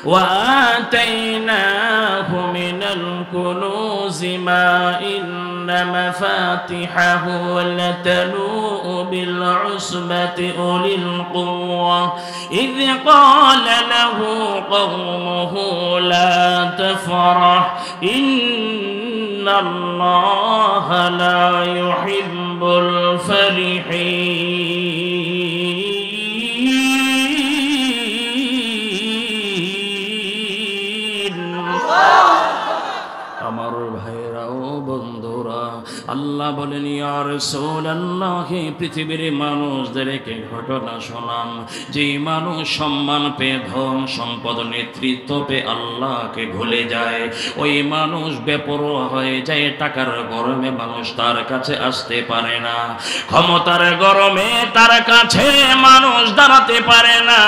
وآتيناه من الكنوز ما إن مفاتحه لتنوء بالعصبة أولي القوة إذ قال له قومه لا تفرح إن الله لا يحب الفرحين আমার ভাইরাও বন্ধুরা আল্লাহ বলেন ইয়া রাসূলুল্লাহ পৃথিবীর মানুষদেরকে ঘটনা শোনান যে মানুষ সম্মান পেয়ে ধন সম্পদ নেতৃত্ব পেয়ে আল্লাহকে ভুলে যায় ওই মানুষ বেপরোয়া হয়ে যায় টাকার গরমে মানুষ তার কাছে আসতে পারে না ক্ষমতার গরমে তার কাছে মানুষ দাঁড়াতে পারে না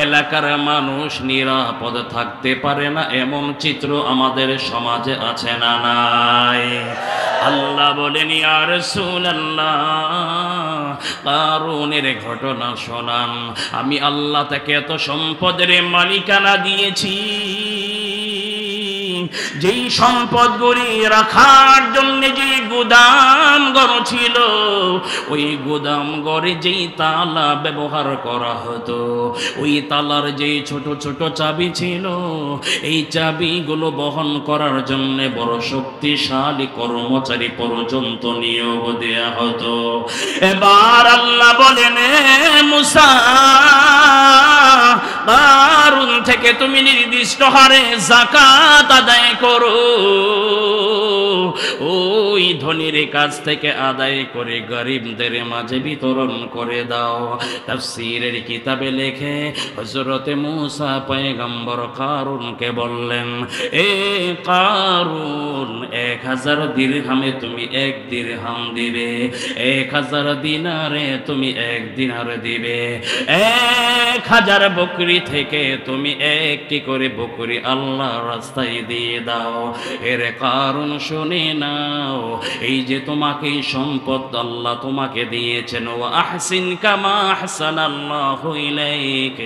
এলাকার মানুষ নিরাপদ থাকতে পারে না এমন চিত্র আমাদের সমাজে আছে না নাই আল্লাহ বলেন ইয়া রাসূলুল্লাহ কারুনের ঘটনা শোনান আমি আল্লাহ তাকে এত সম্পদের মালিকানা দিয়েছি যেই সম্পদগুলি রাখার জন্য যে গুদাম ঘর ছিল ওই গুদাম ঘরে যেই তালা ব্যবহার করা হতো ওই তালার যেই ছোট ছোট চাবি ছিল এই চাবিগুলো বহন করার জন্য বড় শক্তিশালী কর্মচারী পর্যন্ত নিয়োগ দেয়া হতো এবার আল্লাহ বলেন মুসা কারুন থেকে তুমি নির্দিষ্ট হারে যাকাত আদায় করো ওই ধনীর কাছ থেকে আদায় করে গরিবদের মাঝে বিতরণ করে দাও তাফসীরের কিতাবে লেখে হযরতে মূসা পয়গম্বর কারুনকে বললেন এ কারুন 1000 দিরহামে তুমি 1 দিরহাম দিবে 1000 দিনারে তুমি 1 দিনার দিবে 1000 বকরি থেকে তুমি একটি করে বকরি আল্লাহর রাস্তায় দিয়ে দাও এর কারণ শুনে নাও এই যে তোমাকে সম্পদ আল্লাহ তোমাকে দিয়েছেন ওয়া আহসিন কামা আহসানাল্লাহু ইলাইক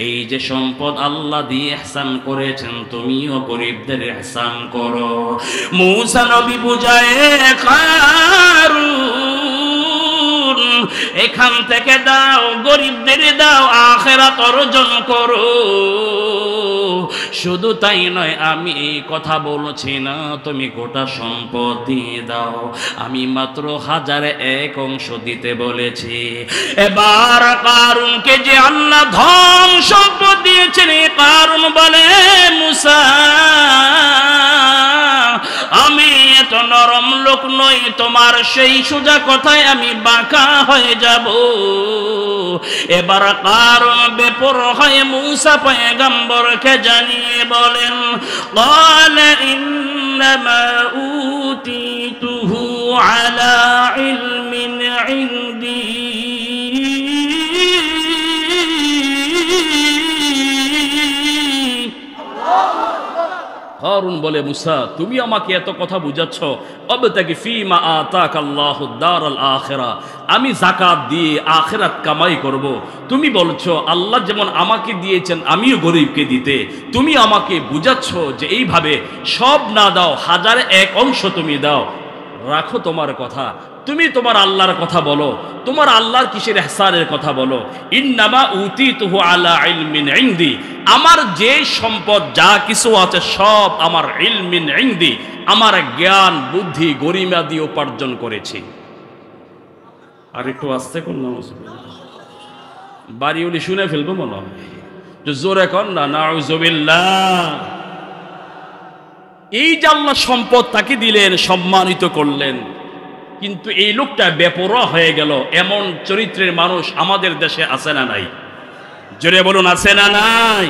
এই যে সম্পদ আল্লাহ দিয়ে ইহসান করেছেন তুমিও গরিবদের ইহসান করো মূসা নবী বুঝায় কারুন এখান থেকে দাও গরিবদের দাও আখিরাত অর্জন করো শুধু তাই নয় আমি এই কথা বলছি না তুমি গোটা সম্পদ দিয়ে দাও আমি মাত্র 1001 অংশ দিতে বলেছি এবার কারুনকে যে আল্লাহ ধন সম্পদ দিয়েছেন কারুন বলে মূসা আমি এত নরম লোক নই তোমার সেই সোজা কথায় আমি বাঁকা হয়ে যাব এবার কারুন বেপরোয়া হয়ে মূসা পয়গম্বরকে জানিয়ে বলেন ক্বালা ইন্নামা উতীতুহু আলা ইলমিন ইনদি কারুন বলে মূসা তুমি আমাকে এত কথা বুঝাচ্ছ আবতাগি ফীমা আতাকাল্লাহু দারাল আখিরা আমি যাকাত দিয়ে আখিরাত কামাই করব তুমি বলছো আল্লাহ যেমন আমাকে দিয়েছেন আমিও গরিবকে দিতে তুমি আমাকে বুঝাচ্ছ যে এইভাবে সব না দাও 1001 অংশ তুমি দাও রাখো তোমার কথা তুমি তোমার আল্লাহর কথা বলো তোমার আল্লাহর কিসের ইহসানের কথা বলো ইন্নামা উতীতুহু আলা ইলমিন ইনদি আমার যে সম্পদ যা কিছু আছে সব আমার ইলমিন ইনদি আমার জ্ঞান বুদ্ধি গরিমা দিয়ে উপার্জন করেছি আর একটু আস্তে কোন বাড়িওলি শুনে ফেলবো মনে হয় জোরে কর না নাউযুবিল্লাহ এই যে আল্লাহ সম্পদ তাকে দিলেন সম্মানিত করলেন কিন্তু এই লোকটা বেপরোয়া হয়ে গেল এমন চরিত্রের মানুষ আমাদের দেশে আছে না নাই জোরে বলুন আছে না নাই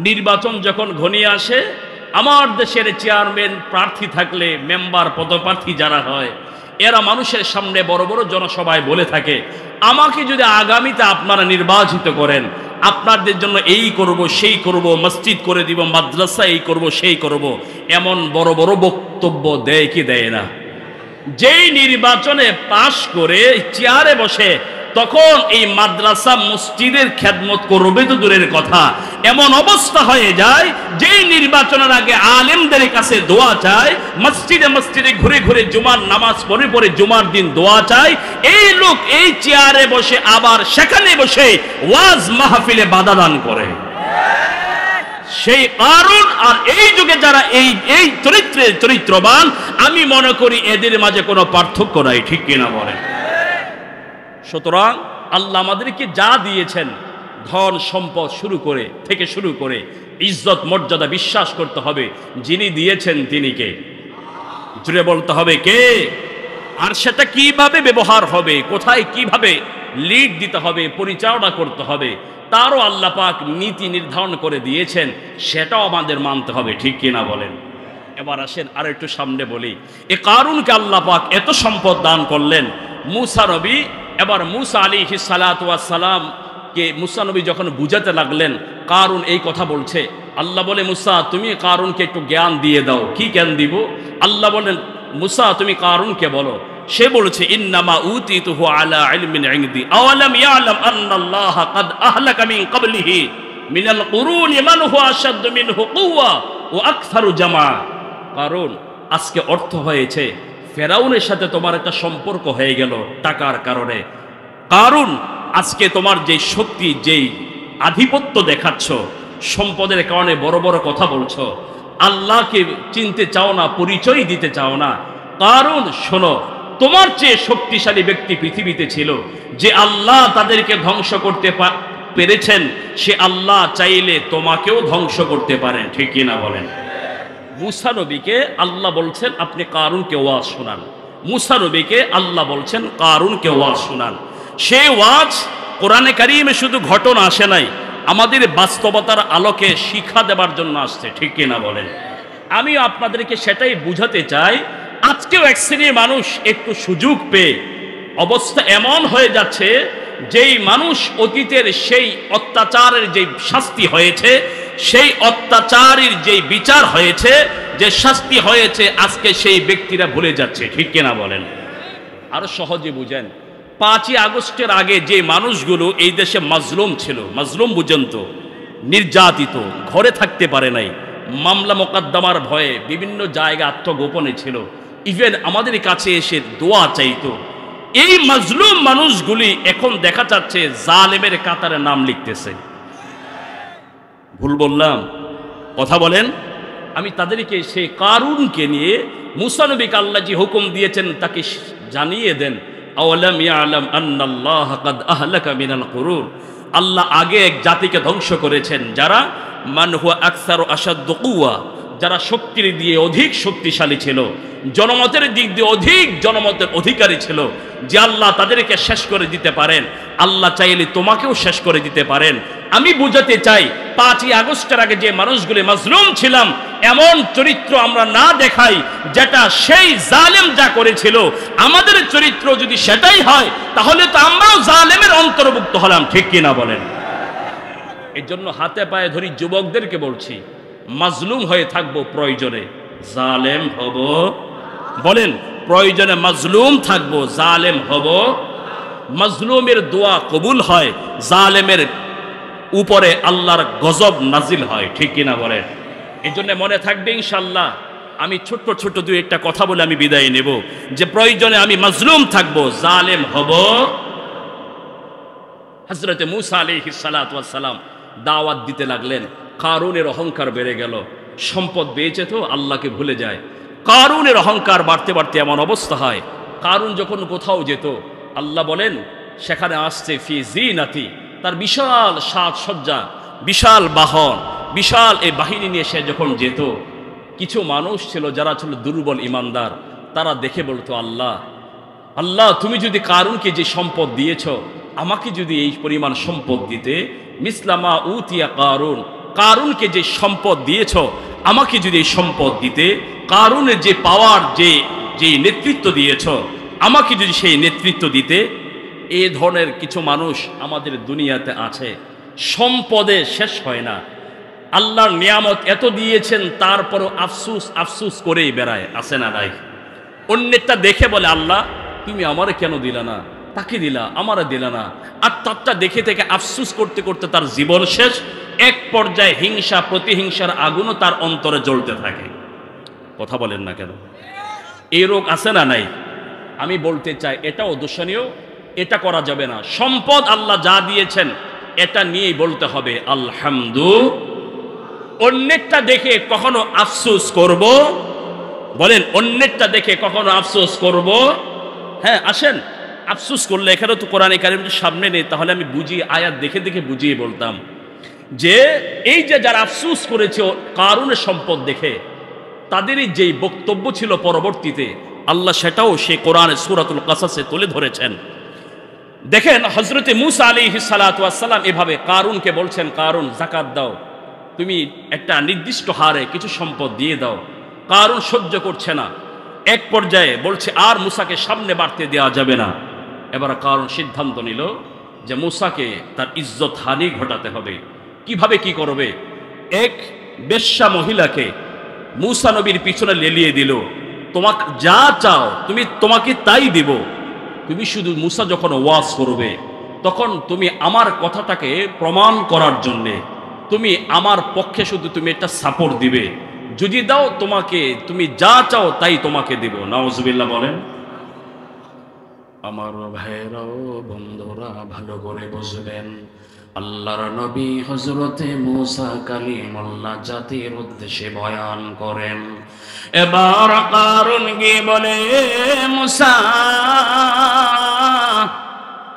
নির্বাচন যখন ঘনিয়ে আসে আমার দেশের চেয়ারম্যান প্রার্থী থাকলে মেম্বার পদপ্রার্থী যারা হয় এরা মানুষের সামনে বড় বড় জনসভায় বলে থাকে আমাকে যদি আগামীতে আপনারা নির্বাচিত করেন আপনাদের জন্য এই করব সেই করব মসজিদ করে দিব মাদ্রাসা এই করব সেই করব এমন বড় বড় বক্তব্য দেয় কি দেয় না যেই নির্বাচনে পাশ করে চেয়ারে বসে তখন এই মাদ্রাসা মসজিদের খেদমত করবে তো দূরের কথা, এমন অবস্থা হয়ে যায় যেই নির্বাচনের আগে আলেমদের কাছে দোয়া চায়, মসজিদে মসজিদে ঘুরে ঘুরে জুমার নামাজ পড়ে পড়ে জুমার দিন দোয়া চায়, এই লোক এই চেয়ারে বসে আবার সেখানে বসে ওয়াজ মাহফিলে বাধা দান করে। সেই কারণ আর এই যুগে যারা এই চরিত্রের চরিত্রবান, আমি মনে করি এদের মাঝে কোনো পার্থক্য নাই, ঠিক কিনা বলেন? সুতরাং আল্লাহ আমাদেরকে যা দিয়েছেন, ধন সম্পদ থেকে শুরু করে ইজ্জত মর্যাদা, বিশ্বাস করতে হবে যিনি দিয়েছেন তিনি কে, জুড়ে বলতে হবে কে, আর সেটা কিভাবে ব্যবহার হবে, কোথায় কিভাবে লিড দিতে হবে, পরিচালনা করতে হবে, তারও আল্লাহ পাক নীতি নির্ধারণ করে দিয়েছেন, সেটাও আমাদের মানতে হবে, ঠিক কিনা বলেন? এবার আসেন আর একটু সামনে বলি, এ কারুনকে আল্লাহ পাক এত সম্পদ দান করলেন। মুসা নবী, এবার মুসা আলাইহিস সালাতু ওয়াস সালাম কে মুসা নবী যখন বুঝাতে লাগলেন, কারুন এই কথা বলছে, আল্লাহ বলে মুসা তুমি কারুনকে একটু জ্ঞান দিয়ে দাও। কি জ্ঞান দিব? আল্লাহ বলেন মুসা তুমি কারুনকে বলো। সে বলেছে ইন্নামা উতিতুহু আলা ইলমিন ইনদি আওয়ালাম ইয়ালাম আন্নাল্লাহ ক্বাদ আহলাকা মিন ক্বাবলিহি মিনাল কুরুনি মান হুয়া আশাদ্দু মিনহু কুওয়া ওয়া আকসারু জামা। কারণ আজকে অর্থ হয়েছে ফেরাউনের সাথে তোমার একটা সম্পর্ক হয়ে গেল টাকার কারণে। কারণ আজকে তোমার যে শক্তি, যেই আধিপত্য দেখাচ্ছ, সম্পদের কারণে বড় বড় কথা বলছো, আল্লাহকে চিনতে চাও না, পরিচয় দিতে চাও না। কারণ শোনো, তোমার চেয়ে শক্তিশালী ব্যক্তি পৃথিবীতে ছিল, যে আল্লাহ তাদেরকে ধ্বংস করতে পেরেছেন, সে আল্লাহ চাইলে তোমাকেও ধ্বংস করতে পারেন, ঠিক কিনা বলেন? মুসা নবীকে আল্লাহ বলছেন আপনি কারুনকে ওয়াজ শোনান। মুসা নবীকে আল্লাহ বলছেন কারুনকে ওয়াজ শোনান। সেই ওয়াজ কোরআনে কারিমে শুধু ঘটনা আসে নাই, আমাদের বাস্তবতার আলোকে শিক্ষা দেবার জন্য আসছে, ঠিক কিনা বলেন? আমি আপনাদেরকে সেটাই বুঝাতে চাই। আজকেও এক শ্রেণীর মানুষ একটু সুযোগ পেয়ে অবস্থা এমন হয়ে যাচ্ছে, যেই মানুষ অতীতের সেই অত্যাচারের যে শাস্তি হয়েছে, সেই অত্যাচারের যে বিচার হয়েছে, যে শাস্তি হয়েছে, আজকে সেই ব্যক্তিরা ভুলে যাচ্ছে, ঠিক কিনা বলেন? আরো সহজে বুঝেন, 5ই আগস্টের আগে যে মানুষগুলো এই দেশে মাজলুম ছিল, মাজলুম বুঝেন তো, নির্যাতিত, ঘরে থাকতে পারে নাই, মামলা মোকদ্দমার ভয়ে বিভিন্ন জায়গায় আত্মগোপনে ছিল, ইভেন আমাদের কাছে এসে দোয়া চাইতো, এই মাজলুম মানুষগুলি এখন দেখা যাচ্ছে জালেমের কাতারে নাম লিখতেছে। ভুল বললাম? কথা বলেন। আমি তাদেরকে সেই কারুনকে নিয়ে মুসা নবীকে আল্লাহ যে হুকুম দিয়েছেন তাকে জানিয়ে দেন, আওয়ালাম ইয়ালাম আন্নাল্লাহ ক্বাদ আহলাকা মিনাল কুরুন, আল্লাহ আগে এক জাতিকে ধ্বংস করেছেন, যারা মান হুয়া আকসারু আশাদ্দু কুওয়া, যারা শক্তির দিয়ে অধিক শক্তিশালী ছিল, জনমতের দিক দিয়ে অধিক জনমতের অধিকারী ছিল, যে আল্লাহ তাদেরকে শেষ করে দিতে পারেন, আল্লাহ চাইলে তোমাকেও শেষ করে দিতে পারেন। আমি বুঝাতে চাই 5ই আগস্টের আগে যে মানুষগুলি মাজলুম ছিলাম, এমন চরিত্র আমরা না দেখাই যেটা সেই জালেম যা করেছিল। আমাদের চরিত্র যদি সেটাই হয়, তাহলে তো আমরাও জালেমের অন্তর্ভুক্ত হলাম, ঠিক কিনা বলেন? এর জন্য হাতে পায়ে ধরি যুবকদেরকে বলছি, মাজলুম হয়ে থাকবো, প্রয়োজনে জালেম হব। বলেন, প্রয়োজনে মাজলুম থাকবো, জালেম হব। মাজলুমের দোয়া কবুল হয়, জালেমের উপরে আল্লাহর গজব নাজিল হয়, ঠিক কিনা বলেন? এই জন্য মনে থাকবে ইনশাল্লাহ। আমি ছোট্ট ছোট্ট দুই একটা কথা বলে আমি বিদায় নেব, যে প্রয়োজনে আমি মাজলুম থাকবো, জালেম হব। হযরতে মুসা আলাইহিস সালাতু ওয়াস সালাম দাওয়াত দিতে লাগলেন। কারুনের অহংকার বেড়ে গেল, সম্পদ পেয়েছে তো আল্লাহকে ভুলে যায়। কারুনের অহংকার বাড়তে বাড়তে এমন অবস্থা হয়, কারুন যখন কোথাও যেত, আল্লাহ বলেন সেখানে আসছে ফি জিনাতি, তার বিশাল সাজসজ্জা, বিশাল বাহন, বিশাল এই বাহিনী নিয়ে সে যখন যেত, কিছু মানুষ ছিল যারা ছিল দুর্বল ইমানদার, তারা দেখে বলতো, আল্লাহ আল্লাহ তুমি যদি কারুনকে যে সম্পদ দিয়েছ, আমাকে যদি এই পরিমাণ সম্পদ দিতে, মিসলামা উতিয়া কারুন, কারুনকে যে সম্পদ দিয়েছ, আমাকে যদি এই সম্পদ দিতে, কারুনের যে পাওয়ার, যে নেতৃত্ব দিয়েছ, আমাকে যদি সেই নেতৃত্ব দিতে। এ ধরনের কিছু মানুষ আমাদের দুনিয়াতে আছে, সম্পদে শেষ হয় না, আল্লাহর নিয়ামত এত দিয়েছেন তারপরও আফসুস আফসুস করেই বেড়ায়, আছে না নাই? অন্যেরটা দেখে বলে, আল্লাহ তুমি আমারে কেন দিলা না, তাকে দিলা, আমারে দিলা না। আর তারটা দেখে থেকে আফসুস করতে করতে তার জীবন শেষ। এক পর্যায়ে হিংসা প্রতিহিংসার আগুনও তার অন্তরে জ্বলতে থাকে। কথা বলেন না কেন? এই রোগ আছে না নাই? আমি বলতে চাই এটাও দূষণীয়, এটা করা যাবে না। সম্পদ আল্লাহ যা দিয়েছেন এটা নিয়েই বলতে হবে আলহামদুলিল্লাহ। অন্যেরটা দেখে কখনো আফসোস করব? বলেন, অন্যেরটা দেখে কখনো আফসোস করব? হ্যাঁ, আসেন। আফসোস করলে এখানে তো কোরআনে কারিমের সামনে নেই, তাহলে আমি বুঝিয়ে আয়াত দেখে দেখে বুঝিয়ে বলতাম যে এই যে যারা আফসোস করেছে কারুনের সম্পদ দেখে, তাদেরই যেই বক্তব্য ছিল পরবর্তীতে আল্লাহ সেটাও সে কোরআনে সূরাতুল কাসাসে তুলে ধরেছেন। দেখেন হযরতে মূসা আলাইহিস সালাতু ওয়াস সালাম এভাবে কারুনকে বলছেন, কারুন যাকাত দাও, তুমি একটা নির্দিষ্ট হারে কিছু সম্পদ দিয়ে দাও। কারুন সহ্য করছে না, এক পর্যায়ে বলছে আর মূসাকে সামনে বাড়তে দেওয়া যাবে না। এবার কারুন সিদ্ধান্ত নিল যে মূসাকে তার ইজ্জত হানি ঘটাতে হবে। কিভাবে কি করবে? এক বেশ্যা মহিলাকে মূসা নবীর পিছনে লেলিয়ে দিল, তোমাকে যা চাও তোমাকে তাই দিব। তুমি শুধু মূসা যখন ওয়াজ করবে তখন তুমি আমার কথাটাকে প্রমাণ করার জন্যে তুমি আমার পক্ষে শুধু তুমি একটা সাপোর্ট দিবে। যদি দাও তোমাকে, তুমি যা চাও তাই তোমাকে দিব। নাউজুবিল্লাহ বলেন। আমার ভাইরাও বন্ধুরা ভালো করে বুঝবেন, আল্লাহর নবী হযরতে মূসা কালিমুল্লাহ জাতির উদ্দেশ্যে বয়ান করেন। এবার কারুন গিয়ে বলে, মূসা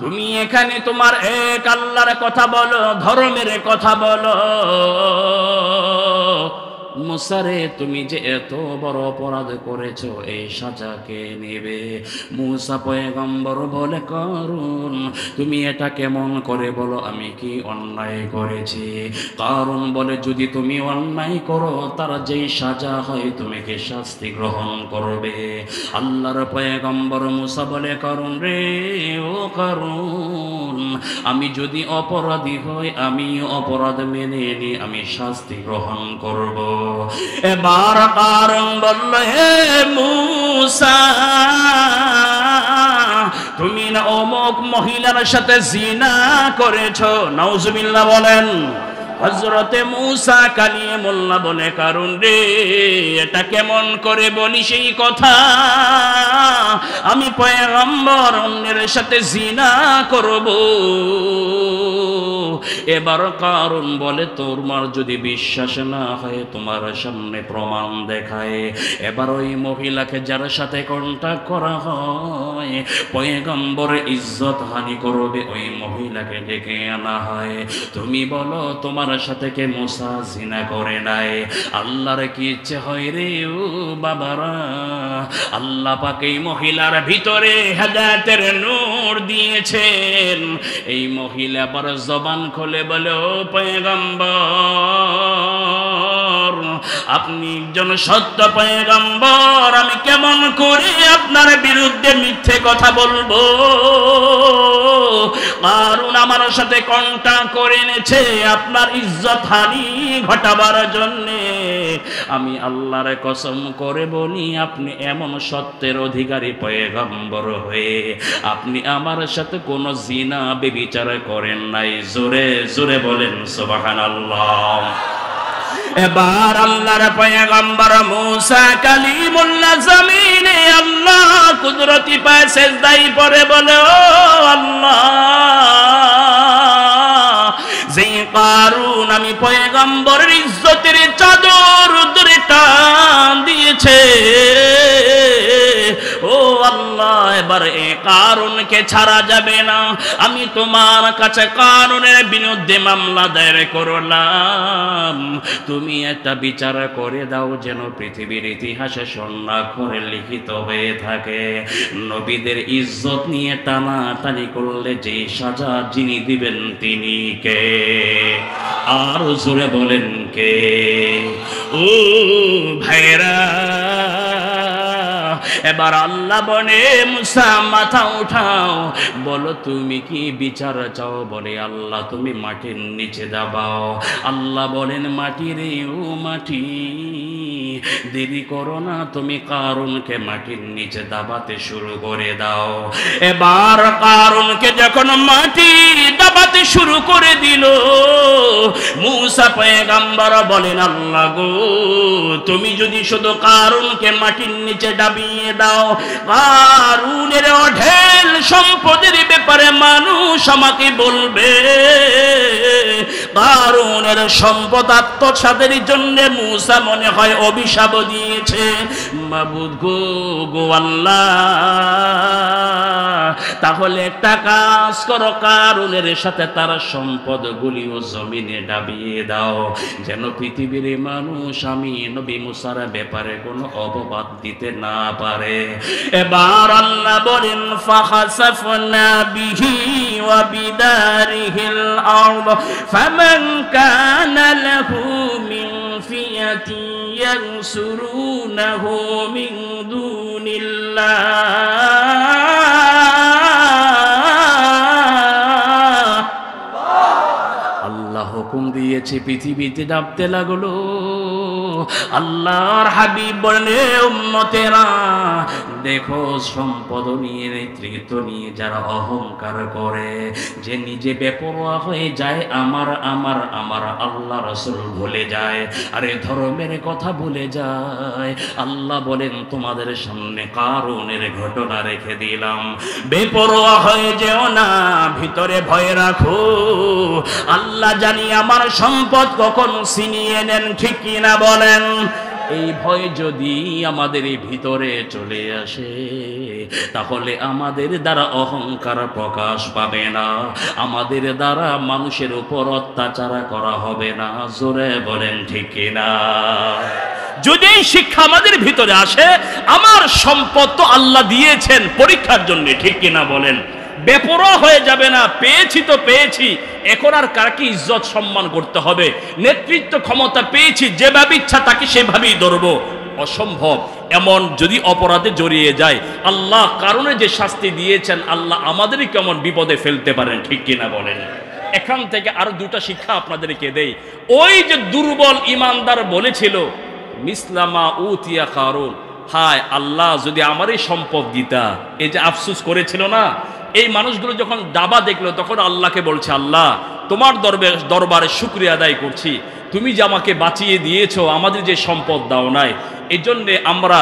তুমি এখানে তোমার এক আল্লাহর কথা বলো, ধর্মের কথা বলো। মূসা রে, তুমি যে এত বড় অপরাধ করেছো এই সাজা কে নেবে? মূসা পয়গম্বর বলে, কারুন তুমি এটা কেমন করে বলো, আমি কি অন্যায় করেছি? কারুন বলে, যদি তুমি অন্যায় করো তার যেই সাজা হয় তুমি কি শাস্তি গ্রহণ করবে? আল্লাহর পয়গম্বর মূসা বলে, কারুন রে, ও কারুন, আমি যদি অপরাধী হই আমি অপরাধ মেনে নি, আমি শাস্তি গ্রহণ করব। এবার কারুন বলল, হে মূসা, তুমি না অমুক মহিলার সাথে জিনা করেছো। নাউজুবিল্লাহ বলেন। হযরতে মূসা কালিমুল্লাহ বলে, কারুন রে, এটা কেমন করে বলি সেই কথা? আমি পয়গম্বর অন্যের সাথে জিনা করব? এবার কারুন বলে, তোমার যদি বিশ্বাস না হয় তোমার সামনে প্রমাণ দেখায়। এবার ওই মহিলাকে যার সাথে কন্টাক্ট করা হয় পয়গম্বর ইজ্জত হানি করবে, ওই মহিলাকে ডেকে আনা হয়। তুমি বলো তোমার সাথে কে মূসা জিনা করে নাই? আল্লাহর কি ইচ্ছে হয় রে ও বাবারা? আল্লাহ পাক এই মহিলার ভিতরে হেদায়েতের নূর দিয়েছেন। এই মহিলা আবার জবান খুলে বলে, ও পয়গম্বর, আপনি একজন সত্য পয়গম্বর, আমি কেমন করে আপনার বিরুদ্ধে মিথ্যে কথা বলবো? কারণ আমার সাথে কন্টাক্ট করে এনেছে আপনার ইজ্জত হানি ঘটাবার জন্যে। আমি আল্লাহর কসম করে বলি, আপনি এমন সত্যের অধিকারী পয়গম্বর হয়ে আপনি আমার সাথে কোনো জিনা ব্যভিচার করেন নাই। জোরে জোরে বলেন সুবহানাল্লাহ। এবার আল্লাহর পয়গম্বর মূসা কালিমুল্লাহ জমিনে আল্লাহ কুদরতি পায় সেজদায় পড়ে বলে, ও আল্লাহ, যেই কারুন আমি পয়গম্বরের ইজ্জতের চাদর ধরে টান দিয়েছে, ও আল্লাহ, এবার এ কারুনকে ছাড়া যাবে না। আমি তোমার কাছে কারুনের বিরুদ্ধে মামলা দায়ের করলাম। তুমি একটা বিচার করে দাও যেন পৃথিবীর ইতিহাসে স্বর্ণাক্ষরে লিখিত হয়ে থাকে। নবীদের ইজ্জত নিয়ে টানাটানি করলে যে সাজা যিনি দিবেন তিনি কে? আর জোরে বলেন কে? ও ভাইরা, এবার আল্লাহ বলে, মূসা মাথা উঠাও, বলো তুমি কি বিচার চাও? বলে, আল্লাহ তুমি মাটির নিচে দাবাও। আল্লাহ বলেন, মাটি রে ও মাটি, দেরি করো না, তুমি কারুনকে মাটির নিচে দাবাতে শুরু করে দাও। এবার কারুনকে যখন মাটি দাবাতে শুরু করে দিল, মূসা পয়গম্বর বলেন, আল্লাহ গো, তুমি যদি শুধু কারুনকে মাটির নিচে ডাবিয়ে দাও, কারুনের অঢেল সম্পদের ব্যাপারে মানুষ আমাকে বলবে কারুনের সম্পদ আত্মসাতের জন্য মূসা মনে হয় অভিশাপ দিয়েছে। মাবুদ গো আল্লাহ, তাহলে একটা কাজ করো, কারুনের সাথে তার সম্পদগুলিও জমিনে ডাবিয়ে দাও, যেন পৃথিবীর মানুষ আমি নবী মূসার ব্যাপারে কোনো অপবাদ দিতে না পারে। এবার আল্লাহ বলেন, ফাখাসাফনা বিহি ওয়া বিদারিহিল আরদ ফামান কানা লাহু মিন ফিয়াতিন ইয়ানসুরুনাহু মিন দুনিল্লাহ। আল্লাহ হুকুম দিয়েছে, পৃথিবীতে ডাবতে লাগলো। আল্লাহর হাবিব বলে, উম্মতেরা দেখো, সম্পদ নিয়ে নেতৃত্ব নিয়ে যারা অহংকার করে, যে নিজে বেপরোয়া হয়ে যায়, আমার আমার আমার আল্লাহ রাসূল ভুলে যায়, আরে ধর্মের কথা ভুলে যায়। আল্লাহ বলেন, তোমাদের সামনে কারুনের ঘটনা রেখে দিলাম, বেপরোয়া হয়ে যেও না, ভিতরে ভয় রাখো। আল্লাহ জানি আমার সম্পদ কখন ছিনিয়ে নেন, ঠিক কিনা বলেন? এই ভয় যদি আমাদের ভিতরে চলে আসে, তাহলে আমাদের দ্বারা অহংকার প্রকাশ পাবে না, আমাদের দ্বারা মানুষের উপর অত্যাচার করা হবে না। জোরে বলেন ঠিক কিনা? যদি এই শিক্ষা আমাদের ভিতরে আসে, আমার সম্পদ তো আল্লাহ দিয়েছেন পরীক্ষার জন্য, ঠিক কিনা বলেন? বেপরোয়া হয়ে যাবে না, পেয়েছি তো পেয়েছি, এখন আর কাকে ইজ্জত সম্মান করতে হবে? নেতৃত্ব ক্ষমতা পেয়েছি, যেভাবে ইচ্ছা তাকে সেভাবেই ধরবো, অসম্ভব। এমন যদি অপরাধে জড়িয়ে যায়, আল্লাহ কারণে যে শাস্তি দিয়েছেন, আল্লাহ আমাদেরই কেমন বিপদে ফেলতে পারেন, ঠিক কিনা বলেন? এখান থেকে আরো দুটা শিক্ষা আপনাদেরকে দেই। ওই যে দুর্বল ইমানদার বলেছিল, মিসলামা উতিয়া কারুন, হায় আল্লাহ যদি আমারই সম্পদ দিতা, এই যে আফসোস করেছিল না, এই মানুষগুলো যখন দাবা দেখলো, তখন আল্লাহকে বলছে, আল্লাহ তোমার দরবারে শুকরিয়া আদায় করছি, তুমি যে আমাকে বাঁচিয়ে দিয়েছো, আমাদের যে সম্পদ দাও নাই, এই জন্যে আমরা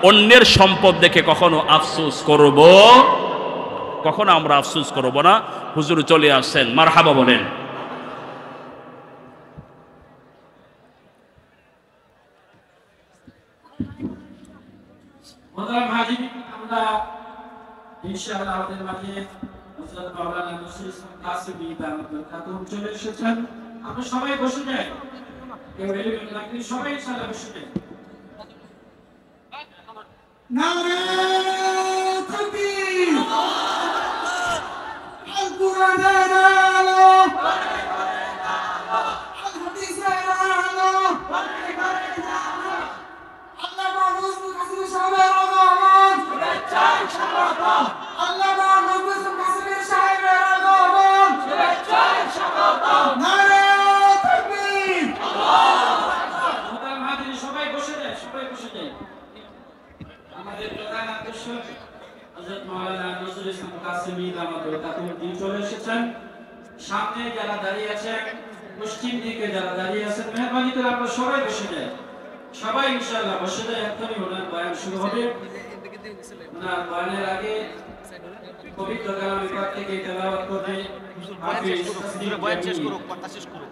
অন্যের সম্পদ দেখে কখনো আফসোস করব, কখনো আমরা আফসোস করব না। হুজুর চলে আসছেন, মারহাবা বলেন। আমরা ইনশাআল্লাহ আমাদের মাঝে হযরত মাওলানা নসরুল ইসলাম কাসেমী দামাতুল খাতুন চলে এসেছেন। আমরা সবাই বসে যাই, কেউ এলিমেন্ট লাগলে সবাই ইনশাআল্লাহ বসে যাই। নারে তাকবীর, আল কুরআনের আলো, আল হাদিসের আলো, আল্লাহ রাসূল কাসেমী সাহেবের আগমন, শুভেচ্ছায় স্বাগতম। আল্লাহ রাসূল কাসেমী সাহেবের আগমন, শুভেচ্ছায় স্বাগতম। নারে তাকবীর, আল্লাহু আকবার। মোহতারাম হাজির, সবাই বসে যাই, সবাই বসে যাই। আমাদের প্রধান আকর্ষণ হযরত মাওলানা নসরুল ইসলাম কাসেমী দামাতুল খাতুন তিনি চলে এসেছেন। সামনে যারা দাঁড়িয়ে আছেন, পশ্চিম দিকে যারা দাঁড়িয়ে আছেন, মেহরবানি করে আমরা সবাই বসে যাই, সবাই ইনশাআল্লাহ বসে যাই। এখনই ওনার বয়ান শুরু হবে। ওনার বয়ানের আগে পবিত্র কালামে পাক থেকে তেলাওয়াত করবে হাফেজ তাসলিম বয়ান শেষ করুক, কথা শেষ করুক।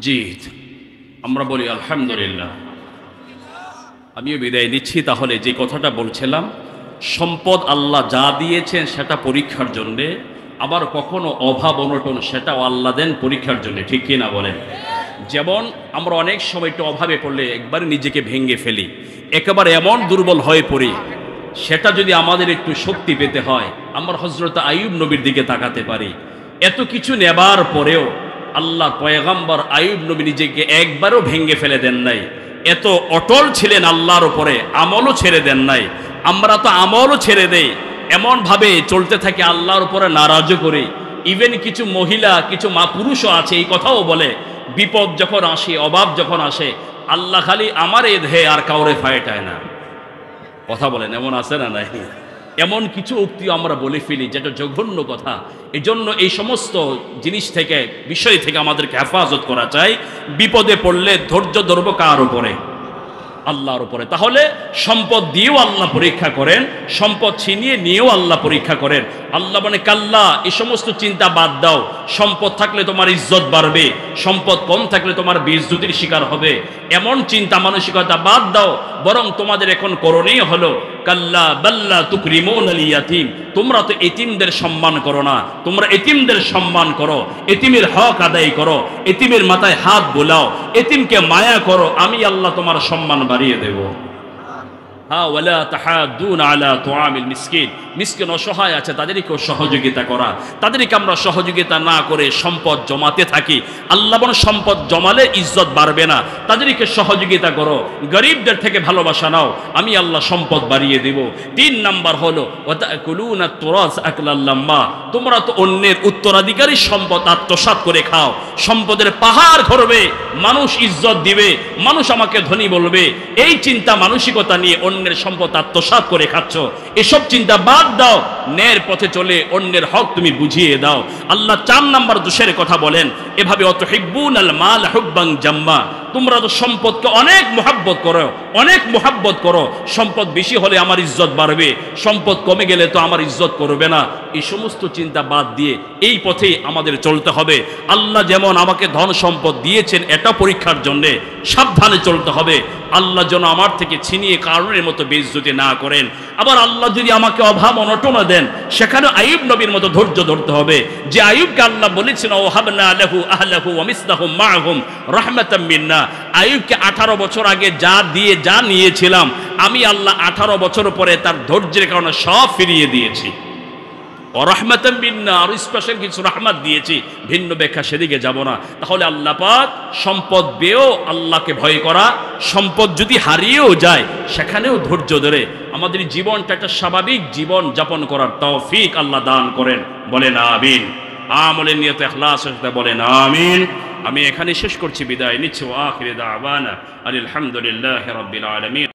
জি, আমরা বলি আলহামদুলিল্লাহ। আমিও বিদায় নিচ্ছি। তাহলে যে কথাটা বলছিলাম, সম্পদ আল্লাহ যা দিয়েছেন সেটা পরীক্ষার জন্যে, আবার কখনো অভাব অনটন সেটাও আল্লাহ দেন পরীক্ষার জন্য, ঠিক কিনা বলেন? যেমন আমরা অনেক সময় একটু অভাবে পড়লে একবারে নিজেকে ভেঙে ফেলি, একেবারে এমন দুর্বল হয়ে পড়ি, সেটা যদি আমাদের একটু শক্তি পেতে হয়, আমরা হযরত আইয়ুব নবীর দিকে তাকাতে পারি। এত কিছু নেবার পরেও আল্লাহ পয়গম্বর আইয়ুব নবী নিজেকে একবারও ভেঙে ফেলে দেন নাই, এত অটল ছিলেন আল্লাহর উপরে, আমলও ছেড়ে দেন নাই। আমরা তো আমলও ছেড়ে দেই, এমনভাবে চলতে থাকি, আল্লাহর উপরে নারাজও করি, ইভেন কিছু মহিলা কিছু মা পুরুষও আছে এই কথাও বলে, বিপদ যখন আসে, অভাব যখন আসে, আল্লাহ খালি আমারে ধে আর কাউরে ফায়টায় না। কথা বলেন, এমন আছে না নাই? এমন কিছু উক্তি আমরা বলে ফেলি যেটা জঘন্য কথা। এই জন্য এই সমস্ত জিনিস থেকে, বিষয় থেকে আমাদেরকে হেফাজত করা চাই। বিপদে পড়লে ধৈর্য ধরবো কার উপরে? আল্লাহর উপরে। তাহলে সম্পদ দিয়েও আল্লাহ পরীক্ষা করেন, সম্পদ ছিনিয়ে নিয়েও আল্লাহ পরীক্ষা করেন। আল্লাহ মানে কাল্লা, এই সমস্ত চিন্তা বাদ দাও। সম্পদ থাকলে তোমার ইজ্জত বাড়বে, সম্পদ কম থাকলে তোমার বেইজ্জতির শিকার হবে, এমন চিন্তা মানসিকতা বাদ দাও। বরং তোমাদের এখন করণীয় হলো কাল্লা বাল্লা তুকরিমুনাল ইয়াতীম, তোমরা তো এতিমদের সম্মান করো না, তোমরা এতিমদের সম্মান করো, এতিমের হক আদায় করো, এতিমের মাথায় হাত বোলাও, এতিমকে মায়া করো, আমি আল্লাহ তোমার সম্মান বাড়িয়ে দেব। হ্যাঁ, ওয়ালা তাহাদ্দুন আলা তুআমিল মিসকিন, মিসকিন অসহায় আছে তাদেরকেও সহযোগিতা করা। তাদেরকে আমরা সহযোগিতা না করে সম্পদ জমাতে থাকি, আল্লাহ বলেন সম্পদ জমালে ইজ্জত বাড়বে না। তাদেরকে সহযোগিতা করো, গরিবদের থেকে ভালোবাসা নাও, আমি আল্লাহ সম্পদ বাড়িয়ে দেব। 3 নাম্বার হলো ওয়াতাকুলুনা তুরাস আকলাল লাম্মা, তোমরা তো অন্যের উত্তরাধিকারী সম্পদ আত্মসাৎ করে খাও। সম্পদের পাহাড় ধরবে, মানুষ ইজ্জত দিবে, মানুষ আমাকে ধনী বলবে, এই চিন্তা মানসিকতা নিয়ে অন্যের সম্পদ আত্মসাৎ করে খাচ্ছ। এসব চিন্তা বাদ দাও, ন্যায়ের পথে চলে অন্যের হক তুমি বুঝিয়ে দাও। আল্লাহ 4 নাম্বার দোষের কথা বলেন, এভাবে অতুহিব্বুনাল মাল হুব্বান জাম্মা, তোমরা তো সম্পদকে অনেক মোহাব্বত করো, অনেক মোহাব্বত করো। সম্পদ বেশি হলে আমার ইজ্জত বাড়বে, সম্পদ কমে গেলে তো আমার ইজ্জত করবে না। এই সমস্ত চিন্তা বাদ দিয়ে এই পথেই আমাদের চলতে হবে। আল্লাহ যেমন আমাকে ধন সম্পদ দিয়েছেন এটা পরীক্ষার জন্যে, সাবধানে চলতে হবে। আল্লাহ যেন আমার থেকে ছিনিয়ে কারণের মতো বেইজ্জতি না করেন। আবার আল্লাহ যদি আমাকে অভাব অনটন দেন, সেখানে আইয়ুব নবীর মতো ধৈর্য ধরতে হবে। যে আইয়ুবকে আল্লাহ বলেছেন ওয়াহাবনা লাহু আহলাহু ওয়া মিসলাহুম মাআহুম রাহমাতাম মিন্না, আইয়ুবকে 18 বছর আগে যা নিয়েছিলাম, আমি আল্লাহ 18 বছর পরে তার ধৈর্যের কারণে সব ফিরিয়ে দিয়েছি। রাহমাতাম মিন্না, আর স্পেশাল কিছু রহমত দিয়েছি, ভিন্ন ব্যাখ্যা সেদিকে যাব না। তাহলে আল্লাহ পাক সম্পদ পেয়েও আল্লাহকে ভয় করা, সম্পদ যদি হারিয়েও যায় সেখানেও ধৈর্য ধরে আমাদের জীবনটা একটা স্বাভাবিক জীবন যাপন করার তৌফিক আল্লাহ দান করেন। বলেন আমিন। আমলের নিয়তে ইখলাসের সাথে বলেন আমিন। আমি এখানে শেষ করছি, বিদায় নিচ্ছি। ওয়া আখিরু দাওয়ানা আলহামদুলিল্লাহি রাব্বিল আলামিন।